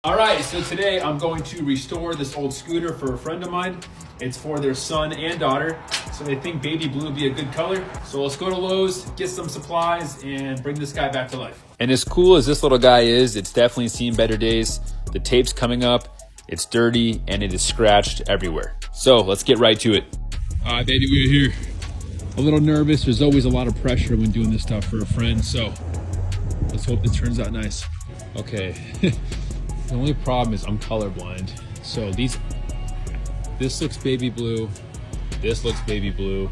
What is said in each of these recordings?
All right, so today I'm going to restore this old scooter for a friend of mine. It's for their son and daughter, so they think baby blue would be a good color. So let's go to Lowe's, get some supplies, and bring this guy back to life. And as cool as this little guy is, it's definitely seen better days. The tape's coming up, it's dirty, and it is scratched everywhere. So let's get right to it. All right, baby, we're here. A little nervous. There's always a lot of pressure when doing this stuff for a friend, so let's hope it turns out nice. Okay. The only problem is I'm colorblind. So this looks baby blue. This looks baby blue.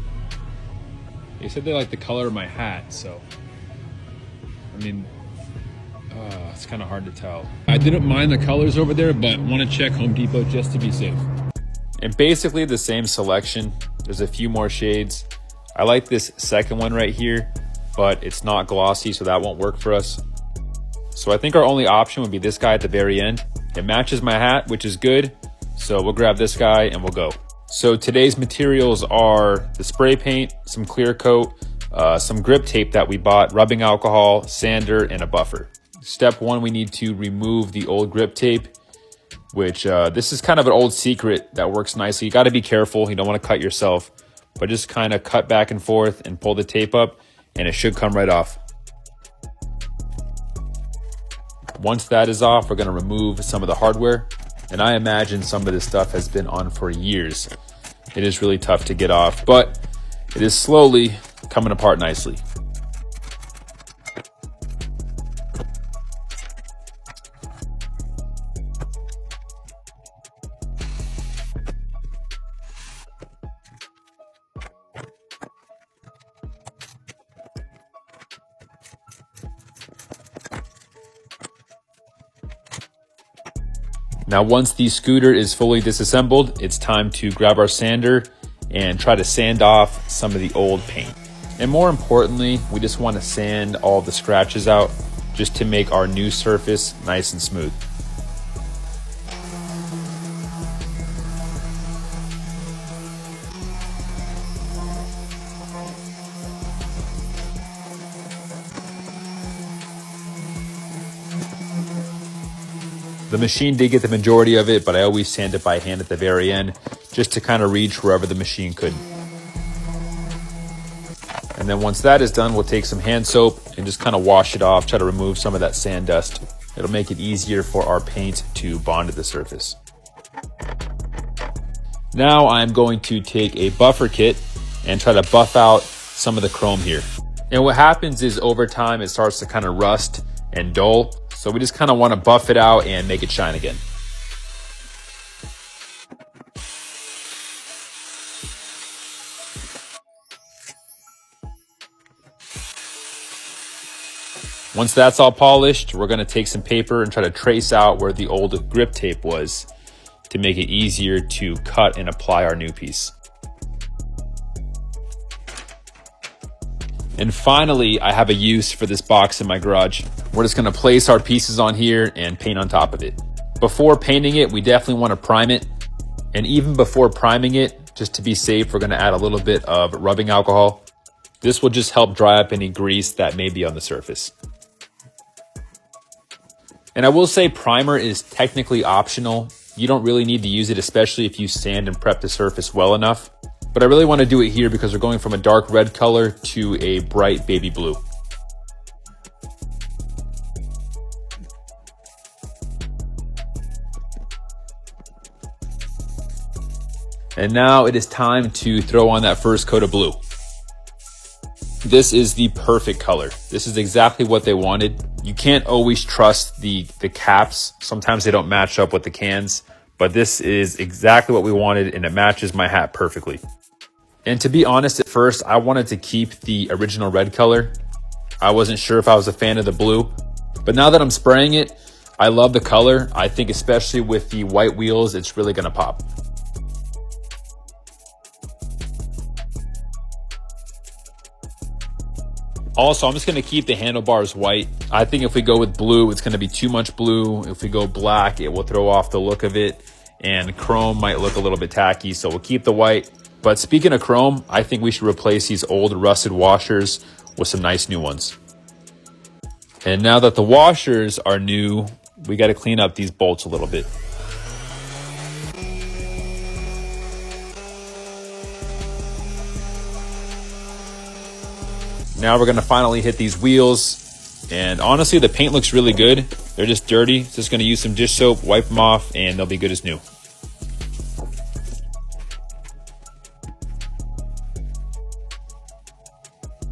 They said they like the color of my hat, so I mean, it's kind of hard to tell. I didn't mind the colors over there, but want to check Home Depot just to be safe. And basically the same selection. There's a few more shades. I like this second one right here, but it's not glossy, so that won't work for us. So I think our only option would be this guy at the very end. It matches my hat, which is good. So we'll grab this guy and we'll go. So today's materials are the spray paint, some clear coat, some grip tape that we bought, rubbing alcohol, sander, and a buffer. Step one, we need to remove the old grip tape, which this is kind of an old secret that works nicely. You got to be careful. You don't want to cut yourself, but just kind of cut back and forth and pull the tape up and it should come right off. Once that is off, we're going to remove some of the hardware. And I imagine some of this stuff has been on for years. It is really tough to get off, but it is slowly coming apart nicely. Now, once the scooter is fully disassembled, it's time to grab our sander and try to sand off some of the old paint. And more importantly, we just want to sand all the scratches out just to make our new surface nice and smooth. The machine did get the majority of it, but I always sand it by hand at the very end just to kind of reach wherever the machine couldn't. And then once that is done, we'll take some hand soap and just kind of wash it off, try to remove some of that sand dust. It'll make it easier for our paint to bond to the surface. Now I'm going to take a buffer kit and try to buff out some of the chrome here. And what happens is over time it starts to kind of rust and dull. So we just kind of want to buff it out and make it shine again. Once that's all polished, we're going to take some paper and try to trace out where the old grip tape was to make it easier to cut and apply our new piece. And finally, I have a use for this box in my garage. We're just gonna place our pieces on here and paint on top of it. Before painting it, we definitely wanna prime it. And even before priming it, just to be safe, we're gonna add a little bit of rubbing alcohol. This will just help dry up any grease that may be on the surface. And I will say primer is technically optional. You don't really need to use it, especially if you sand and prep the surface well enough. But I really want to do it here because we're going from a dark red color to a bright baby blue. And now it is time to throw on that first coat of blue. This is the perfect color. This is exactly what they wanted. You can't always trust the caps. Sometimes they don't match up with the cans, but this is exactly what we wanted and it matches my hat perfectly. And to be honest, at first, I wanted to keep the original red color. I wasn't sure if I was a fan of the blue, but now that I'm spraying it, I love the color. I think especially with the white wheels, it's really gonna pop. Also, I'm just gonna keep the handlebars white. I think if we go with blue, it's gonna be too much blue. If we go black, it will throw off the look of it, and chrome might look a little bit tacky, so we'll keep the white. But speaking of chrome, I think we should replace these old rusted washers with some nice new ones. And now that the washers are new, we got to clean up these bolts a little bit. Now we're going to finally hit these wheels. And honestly, the paint looks really good. They're just dirty. Just going to use some dish soap, wipe them off, and they'll be good as new.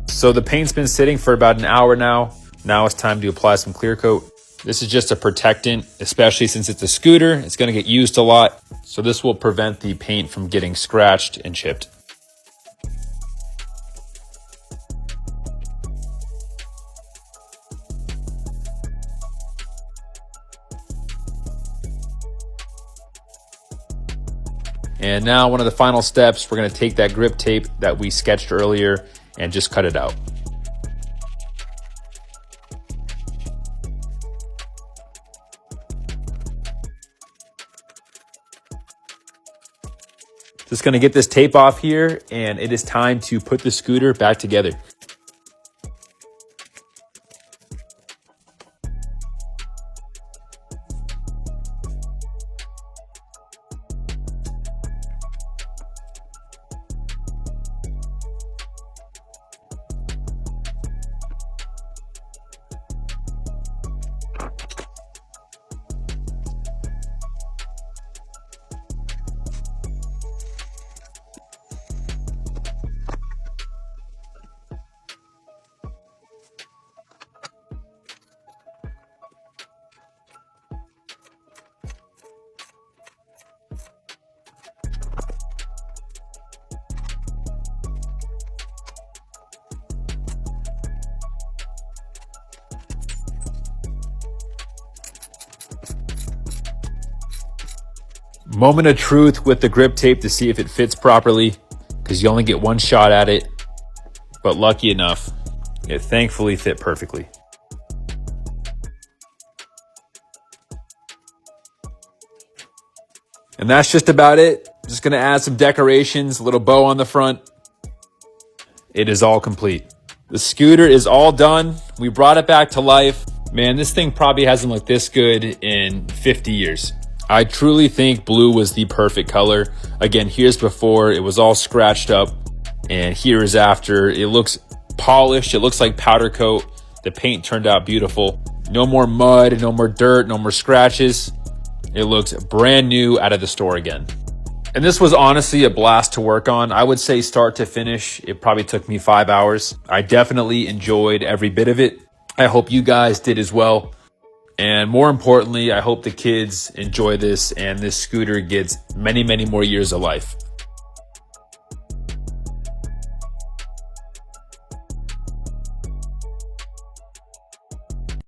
So the paint's been sitting for about an hour now. Now it's time to apply some clear coat. This is just a protectant, especially since it's a scooter. It's going to get used a lot. So this will prevent the paint from getting scratched and chipped. And now one of the final steps, we're going to take that grip tape that we sketched earlier and just cut it out. Just going to get this tape off here, and it is time to put the scooter back together. Moment of truth with the grip tape to see if it fits properly, because you only get one shot at it. But lucky enough, it thankfully fit perfectly. And that's just about it. Just gonna add some decorations, a little bow on the front. It is all complete. The scooter is all done. We brought it back to life. Man, this thing probably hasn't looked this good in 50 years. I truly think blue was the perfect color. Again, here's before, it was all scratched up, and here is after. It looks polished, it looks like powder coat. The paint turned out beautiful. No more mud, no more dirt, no more scratches. It looks brand new out of the store again. And this was honestly a blast to work on. I would say start to finish, it probably took me 5 hours. I definitely enjoyed every bit of it. I hope you guys did as well. And more importantly, I hope the kids enjoy this and this scooter gets many, many more years of life.